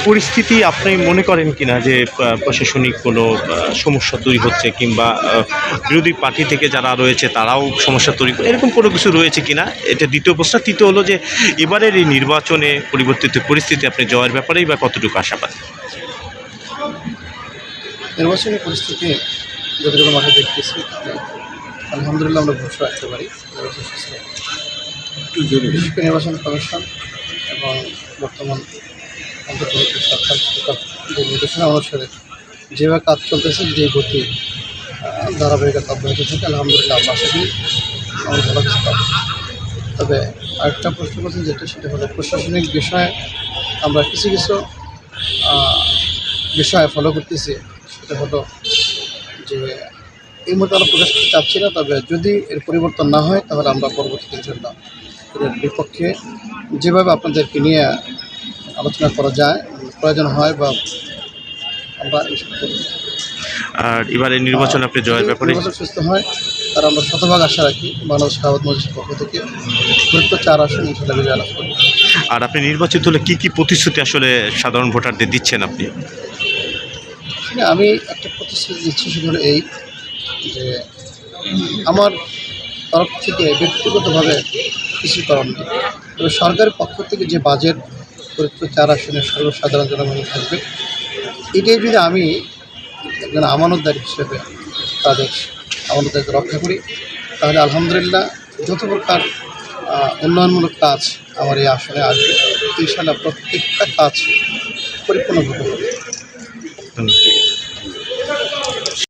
পরিস্থিতি আপনি মনে করেন কিনা যে প্রশাসনিক কোনো সমস্যা তৈরি হচ্ছে, কিংবা বিরোধী পার্টি থেকে যারা রয়েছে তারাও সমস্যা তৈরি করে, এরকম কোনো কিছু রয়েছে কিনা? এটা দ্বিতীয় প্রশ্ন। তৃতীয় হলো যে এবারের এই নির্বাচনে পরিবর্তিত পরিস্থিতি আপনি জয়ের ব্যাপারেই বা কতটুকু আশাবাদী? নির্বাচনী পরিস্থিতি যতটুকু মাঠে দেখতেছি, আলহামদুলিল্লাহ আমরা ভরসা রাখতে পারি নির্বাচন সুস্থ। বিশেষ করে নির্বাচন কমিশন এবং বর্তমান অন্তর্বর্তী সরকার যে নির্দেশনা অনুসারে যেভাবে কাজ চলতেছে, যে গতি ধারাবাহিকতা অব্যাহত থাকে, আলহামদুলিল্লাহ আমরা আশা করি আমরা ভালো কিছু পাবো। তবে আরেকটা প্রশ্ন করছেন যেটা, সেটা হলো প্রশাসনিক বিষয়ে আমরা কিছু কিছু বিষয় ফলো করতেছি। সেটা হলো যে এই মুহূর্তে আমরা প্রকাশ করতে চাচ্ছি না, তবে যদি এর পরিবর্তন না হয় তাহলে আমরা পরবর্তীতে ইনশাআল্লাহ এর বিপক্ষে যেভাবে আপনাদেরকে নিয়ে আলোচনা করা যায়, প্রয়োজন হয়, বা আমরা আর এবারে নির্বাচন আপনি জয়ের ব্যাপারে? নির্বাচন সুস্থ হয় তার আমরা শতভাগ আশা রাখি। বাংলাদেশ খাওয়াত মজলিসের পক্ষ থেকে গুরুত্ব 4 আসন ইনশাআল্লাহ বিজয় লাভ করব। আর আপনি নির্বাচিত হলে কী প্রতিশ্রুতি আসলে সাধারণ ভোটারদের দিচ্ছেন আপনি? আমি একটা প্রতিশ্রুতি দিচ্ছি, সেটা হলো এই যে আমার তরফ থেকে ব্যক্তিগতভাবে কিছু করার নেই, তবে সরকারের পক্ষ থেকে যে বাজেট পরিচিত 4 আসনের সর্বসাধারণ জনগণ থাকবে, এটাই যদি আমি একজন আমানতদারী হিসেবে তাদের আমানতদারিত্ব রক্ষা করি, তাহলে আলহামদুলিল্লাহ যত প্রকার উন্নয়নমূলক কাজ আমার এই আসনে আসবে, ইনশাআল্লাহ প্রত্যেকটা কাজ পরিপূর্ণভাবে হবে।